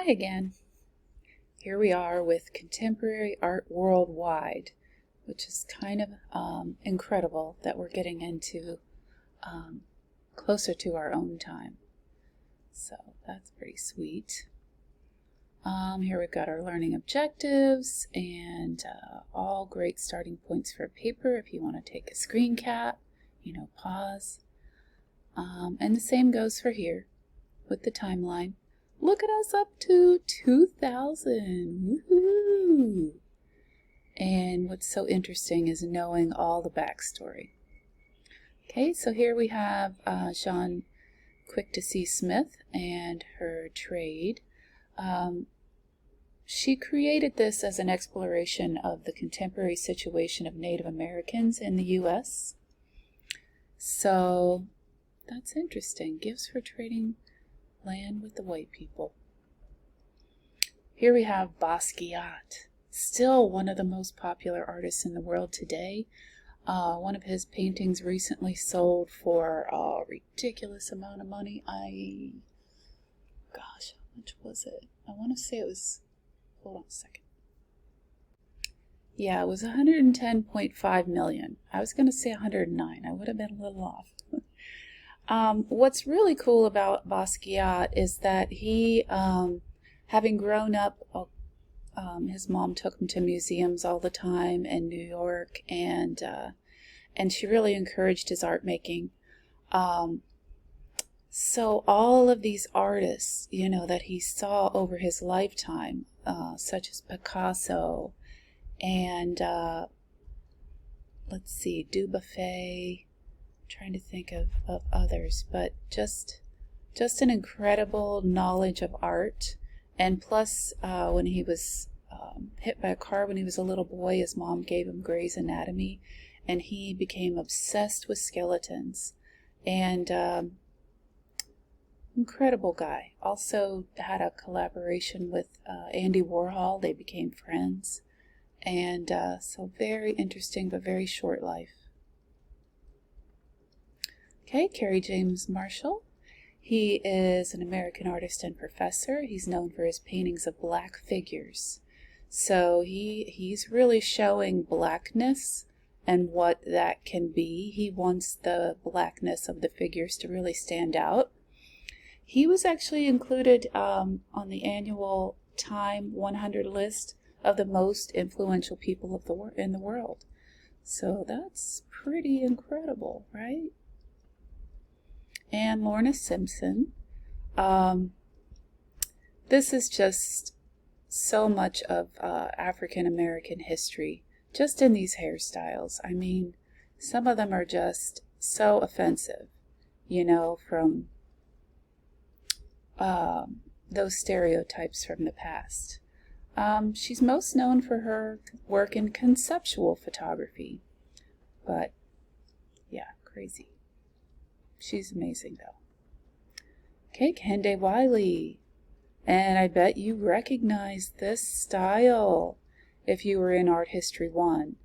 Hi again. Here we are with Contemporary Art Worldwide, which is kind of incredible that we're getting into closer to our own time. So that's pretty sweet. Here we've got our learning objectives and all great starting points for paper if you want to take a screen cap, pause. And the same goes for here with the timeline. Look at us up to 2000. Woohoo! And what's so interesting is knowing all the backstory. Okay, so here we have Jean Quick to See Smith and her trade. She created this as an exploration of the contemporary situation of Native Americans in the U.S. So that's interesting. Gives for trading land with the white people. Here we have Basquiat, still one of the most popular artists in the world today. One of his paintings recently sold for a ridiculous amount of money. Gosh, how much was it? I want to say it was, hold on a second. Yeah, it was 110.5 million. I was going to say 109. I would have been a little off. What's really cool about Basquiat is that he, having grown up, his mom took him to museums all the time in New York, and she really encouraged his art making. So all of these artists, that he saw over his lifetime, such as Picasso and let's see, Dubuffet. Trying to think of others, but just an incredible knowledge of art. And plus, when he was hit by a car when he was a little boy, his mom gave him Grey's Anatomy, and he became obsessed with skeletons. And incredible guy. Also had a collaboration with Andy Warhol. They became friends. And so very interesting, but very short life. Okay, Kerry James Marshall. He is an American artist and professor. He's known for his paintings of black figures. So he's really showing blackness and what that can be. He wants the blackness of the figures to really stand out. He was actually included on the annual Time 100 list of the most influential people in the world. So that's pretty incredible, right? And Lorna Simpson. This is just so much of African American history, just in these hairstyles. I mean, some of them are just so offensive, from those stereotypes from the past. She's most known for her work in conceptual photography, but yeah, crazy. She's amazing, though. Okay, Kehinde Wiley. And I bet you recognize this style if you were in Art History 1.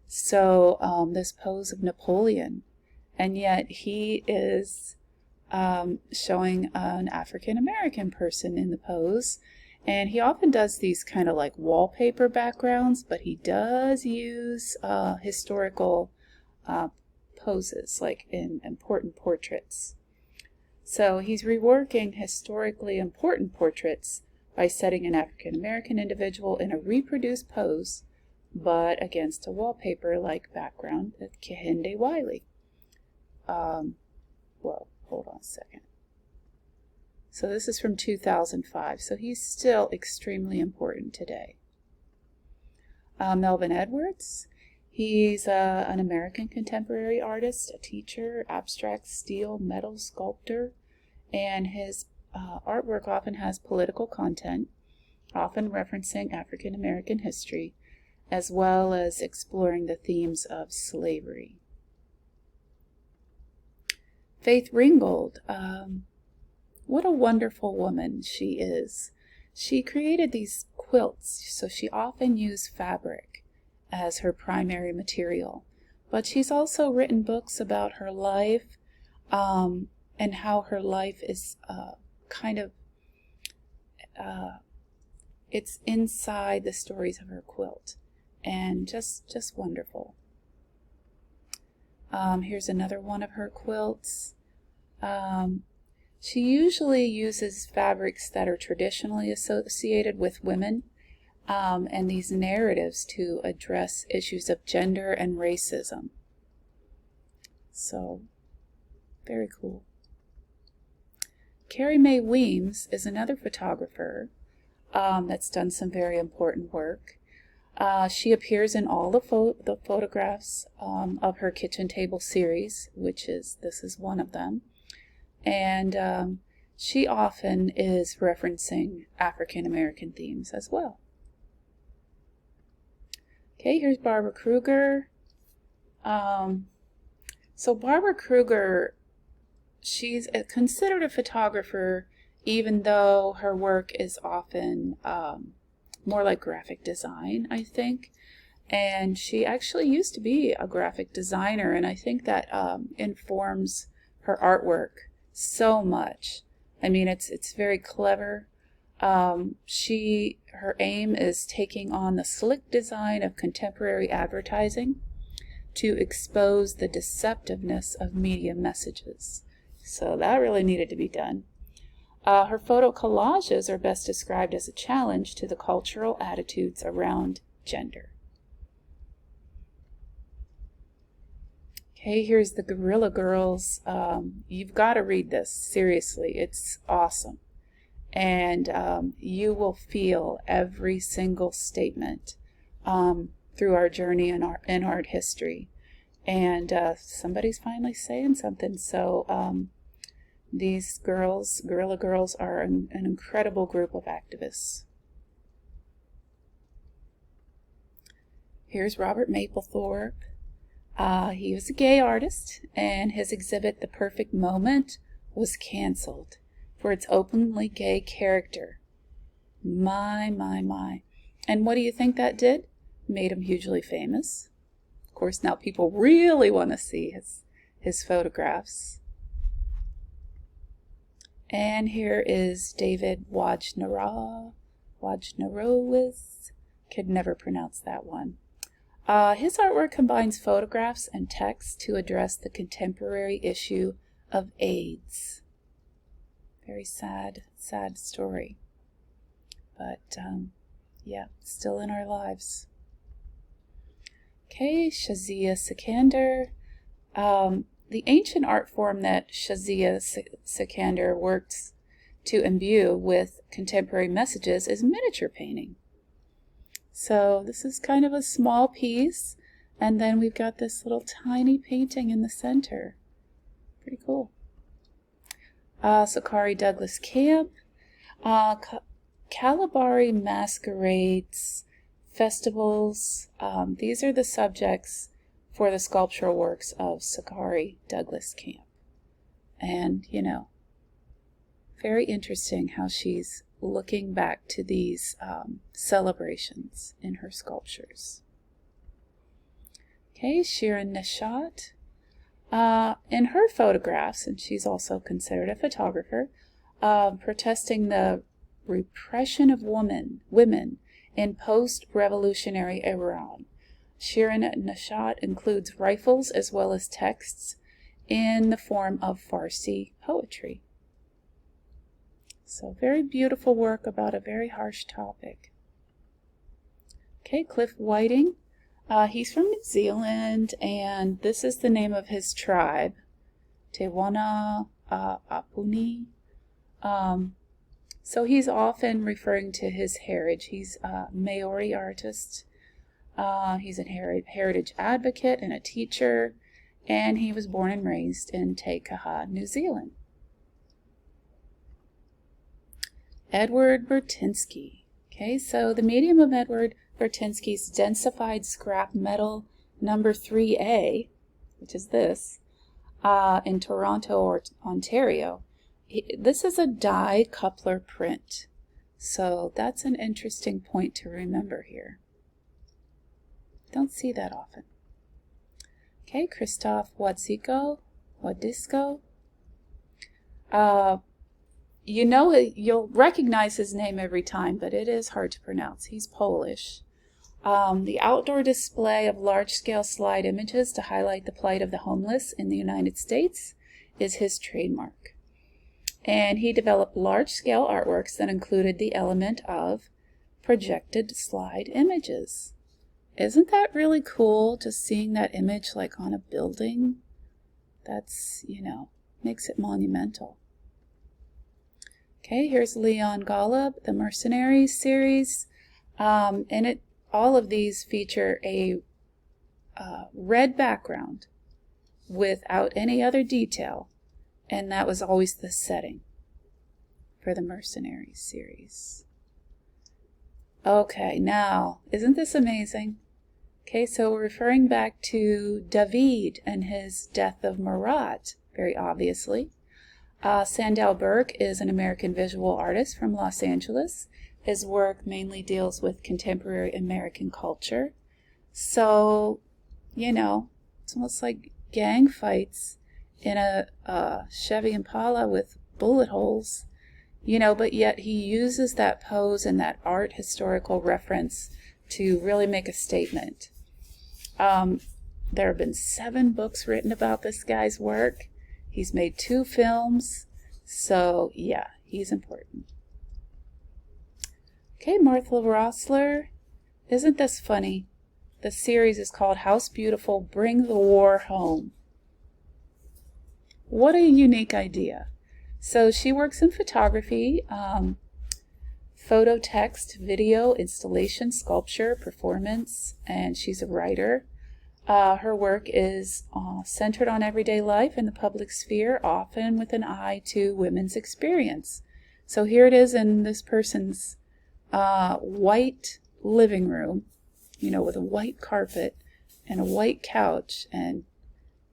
So, this pose of Napoleon. And yet he is showing an African-American person in the pose. And he often does these kind of like wallpaper backgrounds, but he does use historical poses, like in important portraits. So he's reworking historically important portraits by setting an African American individual in a reproduced pose, but against a wallpaper-like background at Kehinde Wiley. Well, hold on a second. So this is from 2005, so he's still extremely important today. Melvin Edwards. He's an American contemporary artist, a teacher, abstract steel metal sculptor, and his artwork often has political content, often referencing African American history, as well as exploring the themes of slavery. Faith Ringgold. What a wonderful woman she is. She created these quilts, so she often used fabric as her primary material. But she's also written books about her life and how her life is kind of it's inside the stories of her quilt, and just wonderful. Here's another one of her quilts. She usually uses fabrics that are traditionally associated with women, and these narratives to address issues of gender and racism. So, very cool. Carrie Mae Weems is another photographer that's done some very important work. She appears in all the photographs of her kitchen table series, this is one of them. And she often is referencing African American themes as well. Okay, here's Barbara Kruger. So Barbara Kruger, she's considered a photographer, even though her work is often more like graphic design, I think. And she actually used to be a graphic designer, and I think that informs her artwork so much. I mean, it's very clever. Her aim is taking on the slick design of contemporary advertising to expose the deceptiveness of media messages. So that really needed to be done. Her photo collages are best described as a challenge to the cultural attitudes around gender. Okay, here's the Guerrilla Girls. You've got to read this, seriously. It's awesome. And you will feel every single statement through our journey in art history. And somebody's finally saying something. So these girls, Guerrilla Girls, are an incredible group of activists. Here's Robert Mapplethorpe. He was a gay artist, and his exhibit, The Perfect Moment, was canceled for its openly gay character. My. And what do you think that did? Made him hugely famous. Of course, now people really want to see his photographs. And here is David Wojnarowicz. Could never pronounce that one. His artwork combines photographs and text to address the contemporary issue of AIDS. Very sad story. But, yeah, still in our lives. Okay, Shazia Sikander. The ancient art form that Shazia Sikander works to imbue with contemporary messages is miniature painting. So this is kind of a small piece, and then we've got this little tiny painting in the center. Pretty cool. Sakari Douglas Camp. Kalabari masquerades, festivals. These are the subjects for the sculptural works of Sakari Douglas Camp. And, very interesting how she's looking back to these celebrations in her sculptures. Okay, Shirin Neshat. In her photographs, and she's also considered a photographer, protesting the repression of women in post-revolutionary Iran. Shirin Neshat includes rifles as well as texts in the form of Farsi poetry. So very beautiful work about a very harsh topic. Okay, Cliff Whiting. He's from New Zealand, and this is the name of his tribe, Te Wana Apuni. So he's often referring to his heritage. He's a Maori artist. He's a heritage advocate and a teacher, and he was born and raised in Te Kaha, New Zealand. Edward Burtynsky. Okay, so the medium of Edward Burtynsky's densified scrap metal number 3A, which is this, in Toronto, Ontario. This is a die coupler print. So that's an interesting point to remember here. Don't see that often. Okay, Christoph Wadziko. you know, you'll recognize his name every time, but it is hard to pronounce. He's Polish. The outdoor display of large-scale slide images to highlight the plight of the homeless in the United States is his trademark. And he developed large-scale artworks that included the element of projected slide images. Isn't that really cool, just seeing that image like on a building? That's, you know, makes it monumental. Okay, here's Leon Golub, the Mercenaries series. All of these feature a red background without any other detail, and that was always the setting for the Mercenaries series. Okay, now, isn't this amazing? Okay, so we're referring back to David and his Death of Marat, very obviously. Sandow Birk is an American visual artist from Los Angeles. His work mainly deals with contemporary American culture. So, you know, it's almost like gang fights in a Chevy Impala with bullet holes, you know, but yet he uses that pose and that art historical reference to really make a statement. There have been 7 books written about this guy's work. He's made 2 films. So, yeah, he's important. Okay, Martha Rosler. Isn't this funny? The series is called House Beautiful, Bring the War Home. What a unique idea. So she works in photography, photo, text, video, installation, sculpture, performance, and she's a writer. Her work is centered on everyday life in the public sphere, often with an eye to women's experience. So here it is in this person's white living room, you know, with a white carpet and a white couch, and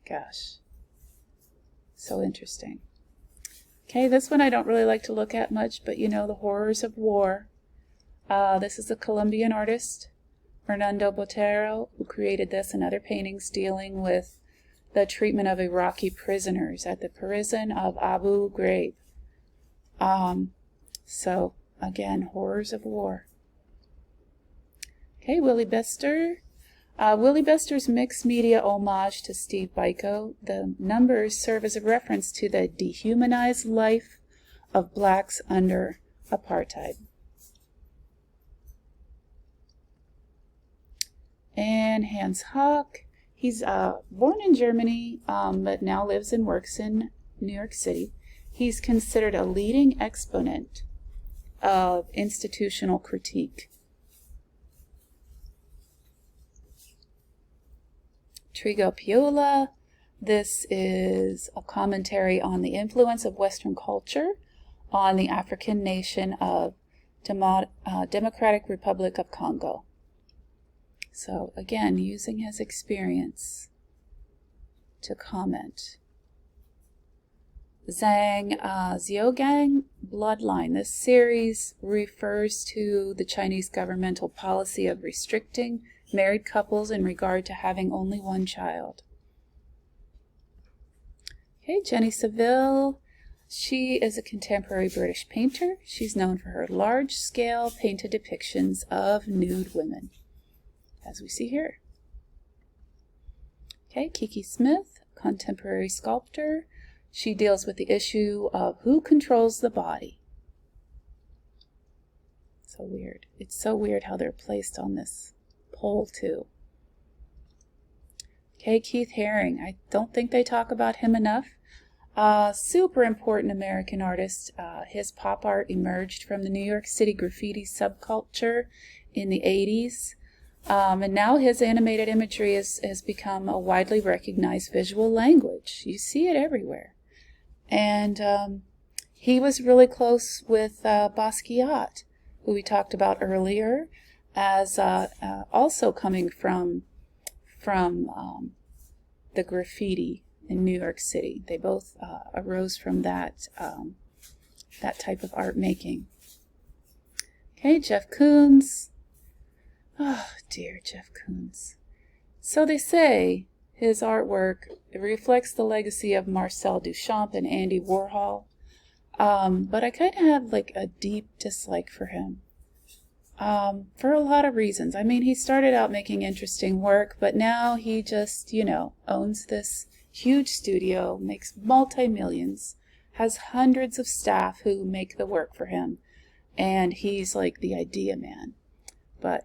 gosh, so interesting. Okay, this one I don't really like to look at much, but you know, the horrors of war. This is a Colombian artist, Fernando Botero, who created this and other paintings dealing with the treatment of Iraqi prisoners at the prison of Abu Ghraib. So, again, horrors of war. Okay, Willie Bester. Willie Bester's mixed media homage to Steve Biko. The numbers serve as a reference to the dehumanized life of blacks under apartheid. And Hans Hock. He's born in Germany, but now lives and works in New York City. He's considered a leading exponent of institutional critique. Trigo Piola. This is a commentary on the influence of Western culture on the African nation of Democratic Republic of Congo. So again, using his experience to comment. Zhang Xiaogang, Bloodline. This series refers to the Chinese governmental policy of restricting married couples in regard to having only one child. Okay, Jenny Saville. She is a contemporary British painter. She's known for her large-scale painted depictions of nude women, as we see here. Okay, Kiki Smith, contemporary sculptor. She deals with the issue of who controls the body. So weird. It's so weird how they're placed on this pole too. Okay, Keith Haring. I don't think they talk about him enough. Super important American artist. His pop art emerged from the New York City graffiti subculture in the 80s. And now his animated imagery has become a widely recognized visual language. You see it everywhere. And he was really close with Basquiat, who we talked about earlier, as also coming from the graffiti in New York City. They both arose from that type of art making. Okay, Jeff Koons. Oh dear, Jeff Koons. So they say his artwork reflects the legacy of Marcel Duchamp and Andy Warhol. But I kind of had like a deep dislike for him. For a lot of reasons. I mean, he started out making interesting work, but now he just, owns this huge studio, makes multi-millions, has hundreds of staff who make the work for him, and he's like the idea man. But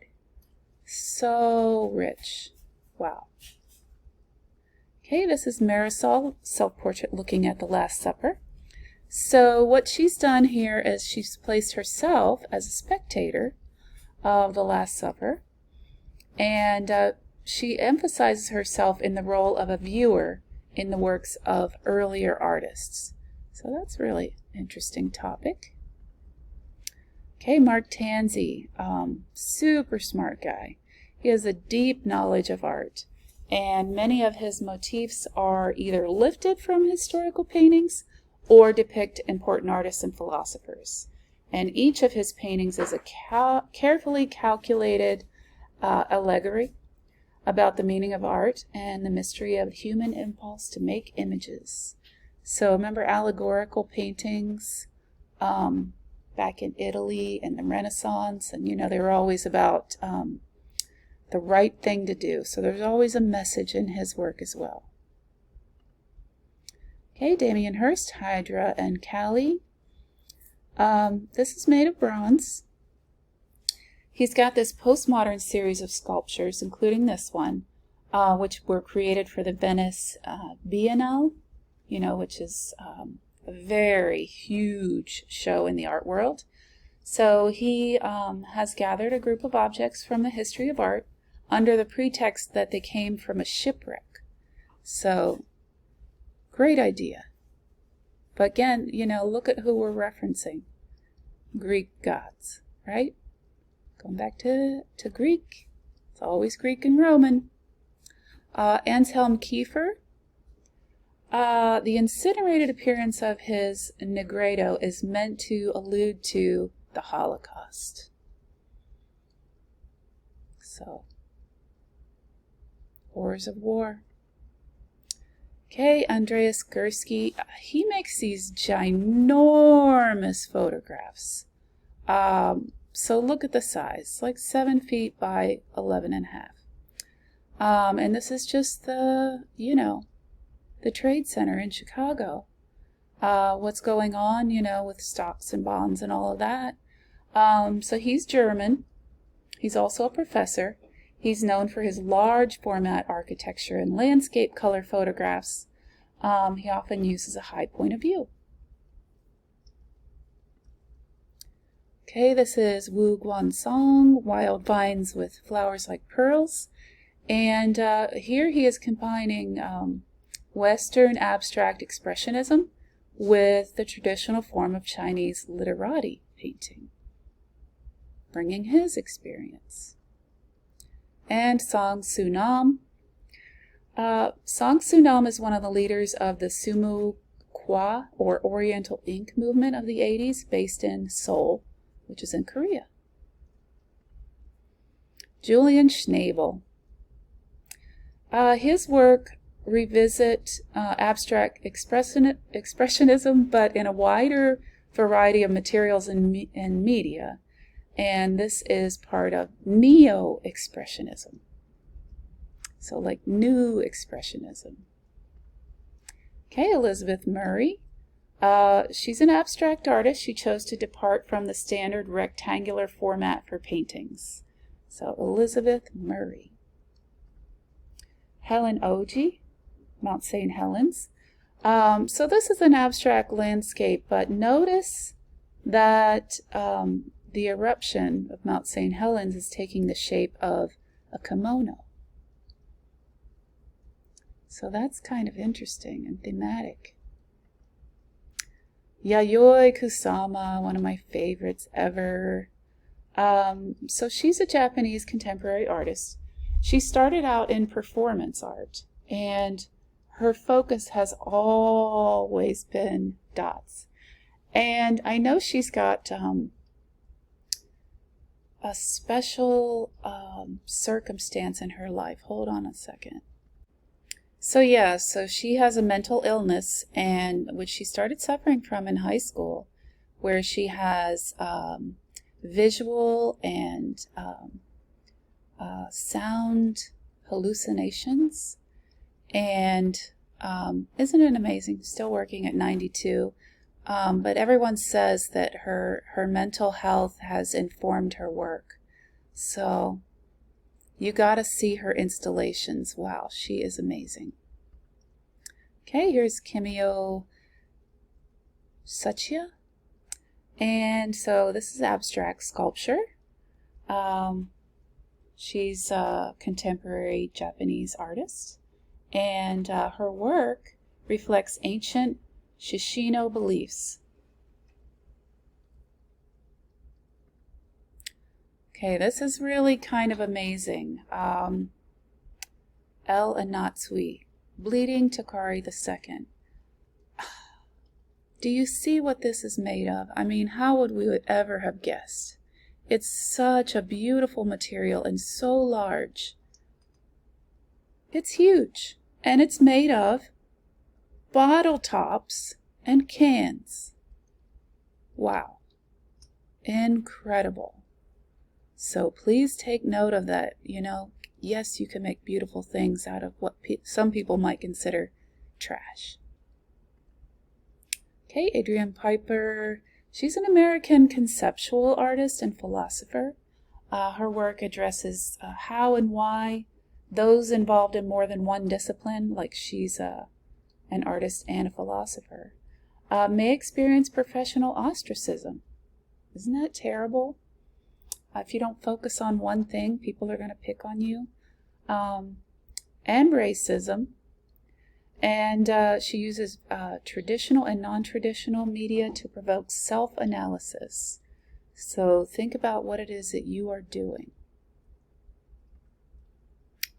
so rich. Wow. Okay, this is Marisol, self-portrait looking at the Last Supper. So what she's done here is she's placed herself as a spectator of the Last Supper, and she emphasizes herself in the role of a viewer in the works of earlier artists. So that's a really interesting topic. Okay, Mark Tansey, super smart guy. He has a deep knowledge of art, and many of his motifs are either lifted from historical paintings or depict important artists and philosophers. And each of his paintings is a carefully calculated allegory about the meaning of art and the mystery of human impulse to make images. So remember allegorical paintings back in Italy and the Renaissance, and they were always about the right thing to do. So there's always a message in his work as well. Okay, Damien Hirst, Hydra and Kali. This is made of bronze. He's got this postmodern series of sculptures, including this one, which were created for the Venice Biennale, which is a very huge show in the art world. So he has gathered a group of objects from the history of art under the pretext that they came from a shipwreck. So, great idea. But again, look at who we're referencing. Greek gods, right? Going back to Greek. It's always Greek and Roman. Anselm Kiefer. The incinerated appearance of his Negredo is meant to allude to the Holocaust. So, horrors of war. Okay, Andreas Gursky, he makes these ginormous photographs. So look at the size, like 7 feet by 11.5. And this is just the Trade Center in Chicago. What's going on, with stocks and bonds and all of that. So he's German. He's also a professor. He's known for his large format architecture and landscape color photographs. He often uses a high point of view. Okay, this is Wu Guansong, Wild Vines with Flowers Like Pearls. And here he is combining Western abstract expressionism with the traditional form of Chinese literati painting, bringing his experience. And Song Soo Nam. Song Soo Nam is one of the leaders of the Sumu Kwa, or Oriental Ink movement of the 80s, based in Seoul, which is in Korea. Julian Schnabel. His work revisit abstract expressionism, but in a wider variety of materials and media. And this is part of neo-expressionism. So like new expressionism. Okay, Elizabeth Murray. She's an abstract artist. She chose to depart from the standard rectangular format for paintings. So Elizabeth Murray. Helen Oji, Mount St. Helens. So this is an abstract landscape, but notice that the eruption of Mount St. Helens is taking the shape of a kimono. So that's kind of interesting and thematic. Yayoi Kusama, one of my favorites ever. So she's a Japanese contemporary artist. She started out in performance art, and her focus has always been dots. And I know she's got a special circumstance in her life. Hold on a second. So yeah, so she has a mental illness, and which she started suffering from in high school, where she has visual and sound hallucinations. And isn't it amazing? Still working at 92. But everyone says that her mental health has informed her work. So you got to see her installations. Wow, she is amazing. Okay, here's Kimio Suchiya. And so this is abstract sculpture. She's a contemporary Japanese artist, and her work reflects ancient Shishino beliefs. Okay, this is really kind of amazing. El Anatsui, Bleeding Takari II. Do you see what this is made of? I mean, how would we ever have guessed? It's such a beautiful material and so large. It's huge, and it's made of bottle tops and cans. Wow. Incredible. So please take note of that. Yes, you can make beautiful things out of what some people might consider trash. Okay, Adrienne Piper. She's an American conceptual artist and philosopher. Her work addresses how and why those involved in more than one discipline, like she's an artist and a philosopher, may experience professional ostracism. Isn't that terrible? If you don't focus on one thing, people are going to pick on you. And racism. And she uses traditional and non-traditional media to provoke self-analysis. So think about what it is that you are doing.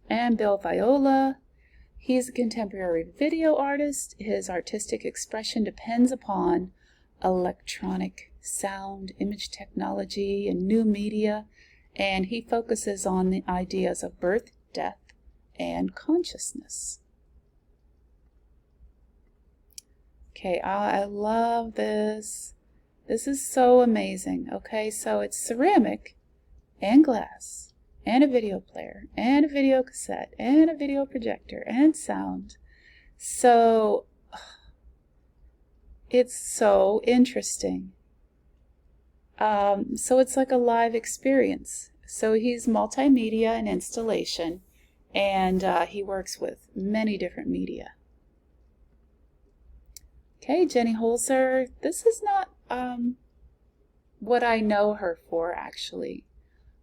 And Bill Viola, he's a contemporary video artist. His artistic expression depends upon electronic sound, image technology, and new media, and he focuses on the ideas of birth, death, and consciousness. Okay, I love this. This is so amazing. Okay, so it's ceramic and glass and a video player and a video cassette and a video projector and sound. So it's so interesting. So it's like a live experience. So he's multimedia and installation, and he works with many different media. Okay, Jenny Holzer. This is not what I know her for, actually.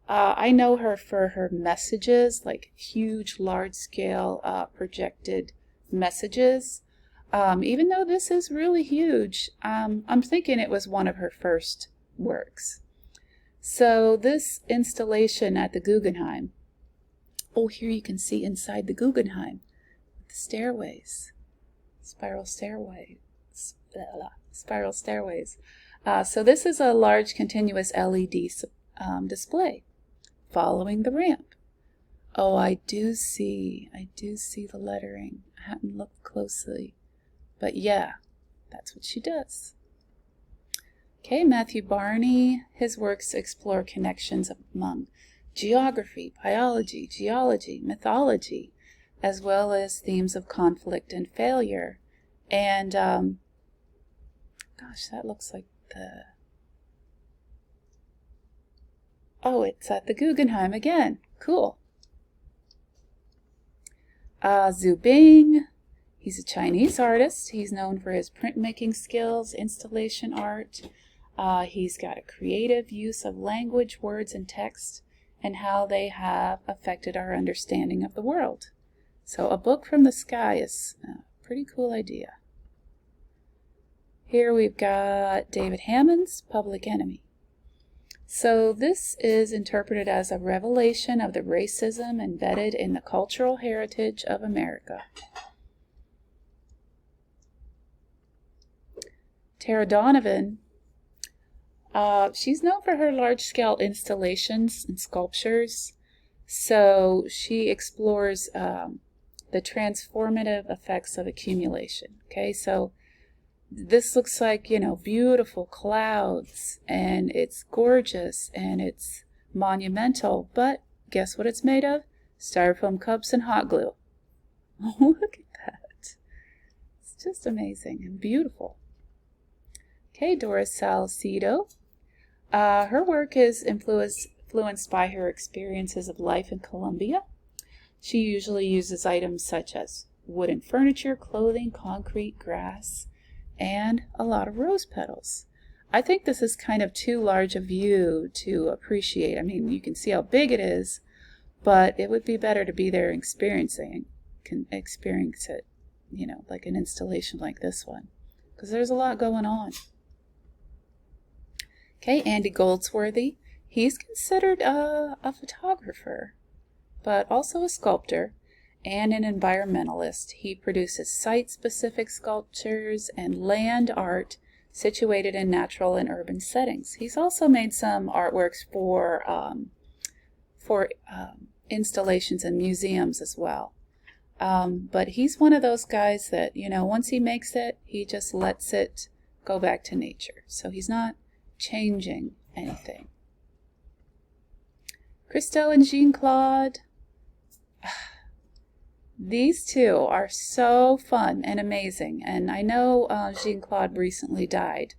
I know her for her messages, like huge, large-scale projected messages. Even though this is really huge, I'm thinking it was one of her first works. So this installation at the Guggenheim, here you can see inside the Guggenheim, the stairways, spiral stairways. So this is a large continuous LED display following the ramp. Oh, I do see the lettering. I haven't looked closely, but yeah, that's what she does. Okay, Matthew Barney, his works explore connections among geography, biology, geology, mythology, as well as themes of conflict and failure. And gosh, that looks like it's at the Guggenheim again. Cool. Zhu Bing, he's a Chinese artist. He's known for his printmaking skills, installation art. He's got a creative use of language, words, and text, and how they have affected our understanding of the world. So a book from the sky is a pretty cool idea. Here we've got David Hammond's Public Enemy. So this is interpreted as a revelation of the racism embedded in the cultural heritage of America. Tara Donovan, she's known for her large-scale installations and sculptures. So she explores the transformative effects of accumulation. Okay, so this looks like, beautiful clouds, and it's gorgeous, and it's monumental, but guess what it's made of? Styrofoam cups and hot glue. Look at that. It's just amazing and beautiful. Okay, Doris Salcedo. Her work is influenced by her experiences of life in Colombia. She usually uses items such as wooden furniture, clothing, concrete, grass, and a lot of rose petals. I think this is kind of too large a view to appreciate. I mean, you can see how big it is, but it would be better to be there and experience it, like an installation like this one, because there's a lot going on. Okay, Andy Goldsworthy. He's considered a photographer, but also a sculptor and an environmentalist. He produces site-specific sculptures and land art situated in natural and urban settings. He's also made some artworks for installations in museums as well. But he's one of those guys that, once he makes it, he just lets it go back to nature. So he's not changing anything. Christelle and Jean-Claude. These two are so fun and amazing. And I know Jean-Claude recently died.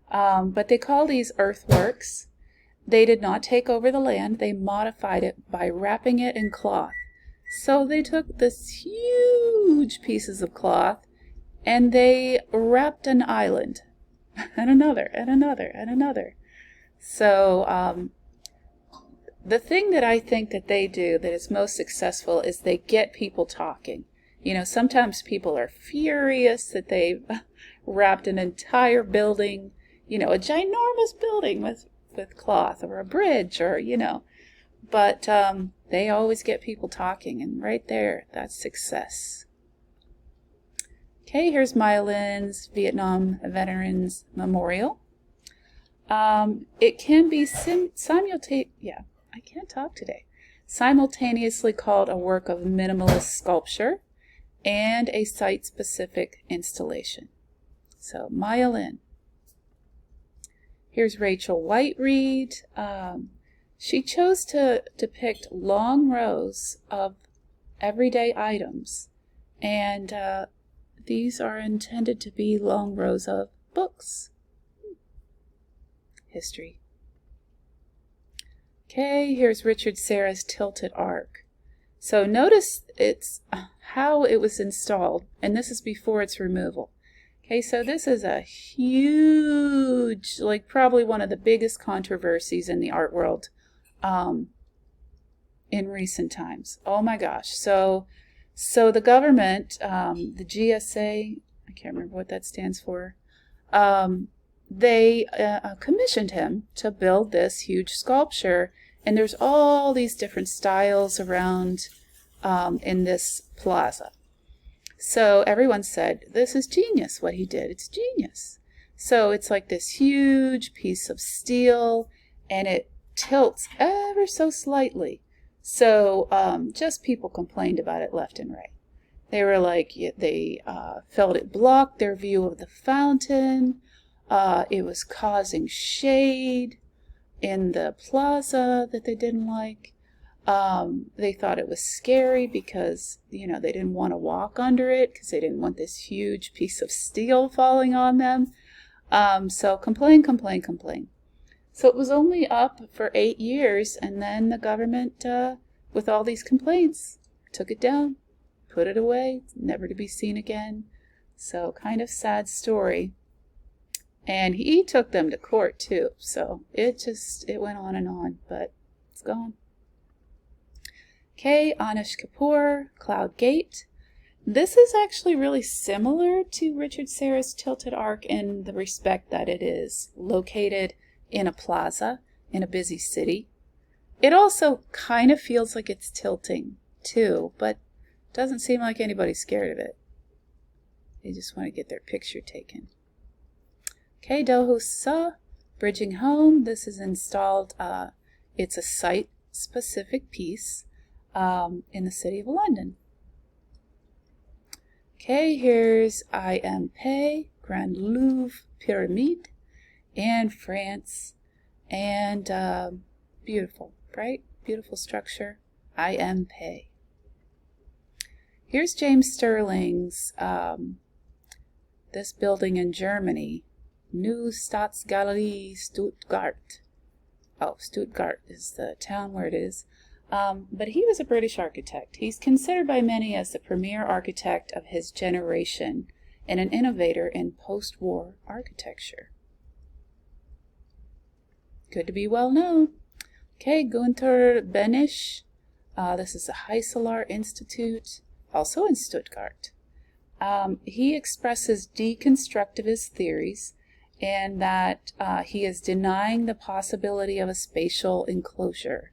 But they call these earthworks. They did not take over the land. They modified it by wrapping it in cloth. So they took this huge pieces of cloth and they wrapped an island and another and another and another. So the thing that I think that they do that is most successful is they get people talking. Sometimes people are furious that they've wrapped an entire building, a ginormous building with cloth, or a bridge, or, but they always get people talking, and right there, that's success. Okay, here's Maya Lin's Vietnam Veterans Memorial. It can be simultaneously called a work of minimalist sculpture and a site-specific installation. So, Maya Lin. Here's Rachel White-Reed. She chose to depict long rows of everyday items, and these are intended to be long rows of books. History. Okay, here's Richard Serra's Tilted Arc. So notice it's how it was installed, and this is before its removal. Okay, so this is a huge, probably one of the biggest controversies in the art world in recent times. Oh my gosh. So the government, the GSA, I can't remember what that stands for, they commissioned him to build this huge sculpture, and there's all these different styles around in this plaza. So everyone said, this is genius what he did. It's genius. So it's like this huge piece of steel, and it tilts ever so slightly. So just people complained about it left and right. They were like, they felt it blocked their view of the fountain. It was causing shade in the plaza that they didn't like. They thought it was scary because, they didn't want to walk under it because they didn't want this huge piece of steel falling on them. So complain. So it was only up for 8 years, and then the government, with all these complaints, took it down, put it away, never to be seen again. So kind of sad story. And he took them to court too. So it went on, but it's gone. Okay, Anish Kapoor, Cloud Gate. This is actually really similar to Richard Serra's Tilted Arc in the respect that it is located in a plaza in a busy city. It also kind of feels like it's tilting too, but doesn't seem like anybody's scared of it. They just want to get their picture taken. Okay, Do Ho Suh, Bridging Home. This is installed, it's a site-specific piece in the city of London. Okay, here's IMP, Grand Louvre Pyramid, and France, and beautiful, right? Beautiful structure, IMP. Here's James Stirling's, this building in Germany, Neue Staatsgalerie Stuttgart. Oh, Stuttgart is the town where it is. But he was a British architect. He's considered by many as the premier architect of his generation and an innovator in post-war architecture. Good to be well known. Okay, Günther Benisch. This is the Heisselar Institute, also in Stuttgart. He expresses deconstructivist theories and that he is denying the possibility of a spatial enclosure.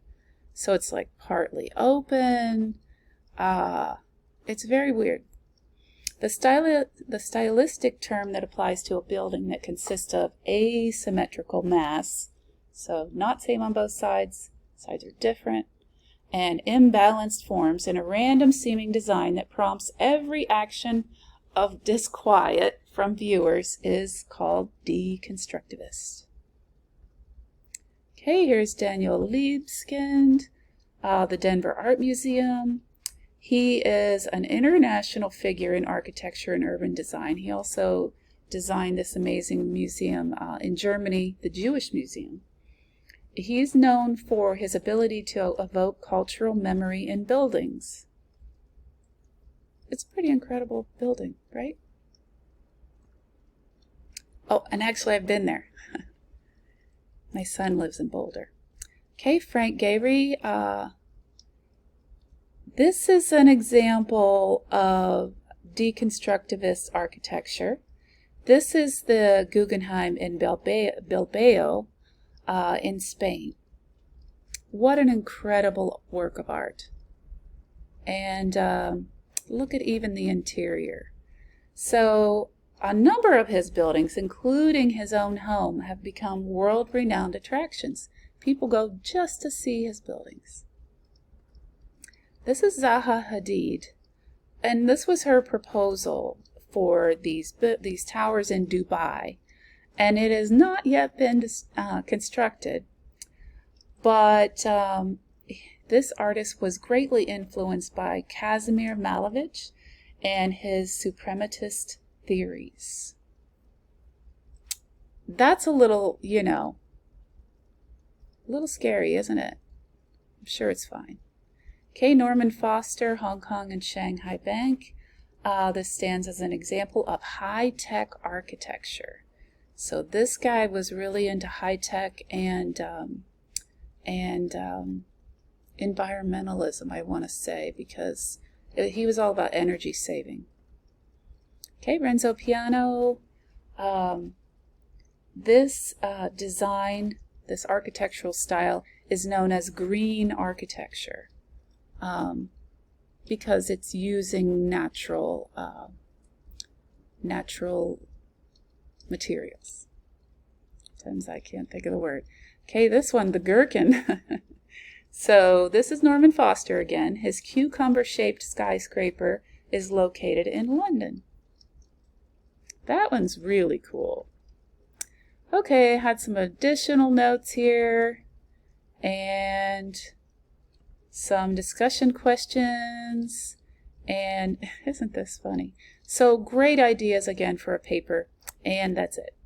So it's like partly open. It's very weird. The stylistic term that applies to a building that consists of asymmetrical mass, so not same on both sides, sides are different, and imbalanced forms in a random seeming design that prompts every action of disquiet from viewers is called deconstructivist. Okay, here's Daniel Libeskind, the Denver Art Museum. He is an international figure in architecture and urban design. He also designed this amazing museum in Germany, the Jewish Museum. He's known for his ability to evoke cultural memory in buildings. It's a pretty incredible building, right? Oh, and actually I've been there. My son lives in Boulder. Okay, Frank Gehry. This is an example of deconstructivist architecture. This is the Guggenheim in Bilbao in Spain. What an incredible work of art. And look at even the interior. So a number of his buildings, including his own home, have become world-renowned attractions. People go just to see his buildings. This is Zaha Hadid, and this was her proposal for these towers in Dubai, and it has not yet been constructed, but this artist was greatly influenced by Kazimir Malevich and his suprematist theories. That's a little, a little scary, isn't it? I'm sure it's fine. Okay, Norman Foster, Hong Kong and Shanghai Bank. This stands as an example of high-tech architecture. So this guy was really into high-tech and environmentalism, I want to say, because he was all about energy saving. Okay, Renzo Piano. This design, this architectural style, is known as green architecture because it's using natural materials. Sometimes I can't think of the word. Okay, this one, the Gherkin. So this is Norman Foster again. His cucumber-shaped skyscraper is located in London. That one's really cool. Okay, I had some additional notes here and some discussion questions, and isn't this funny? So great ideas again for a paper, and that's it.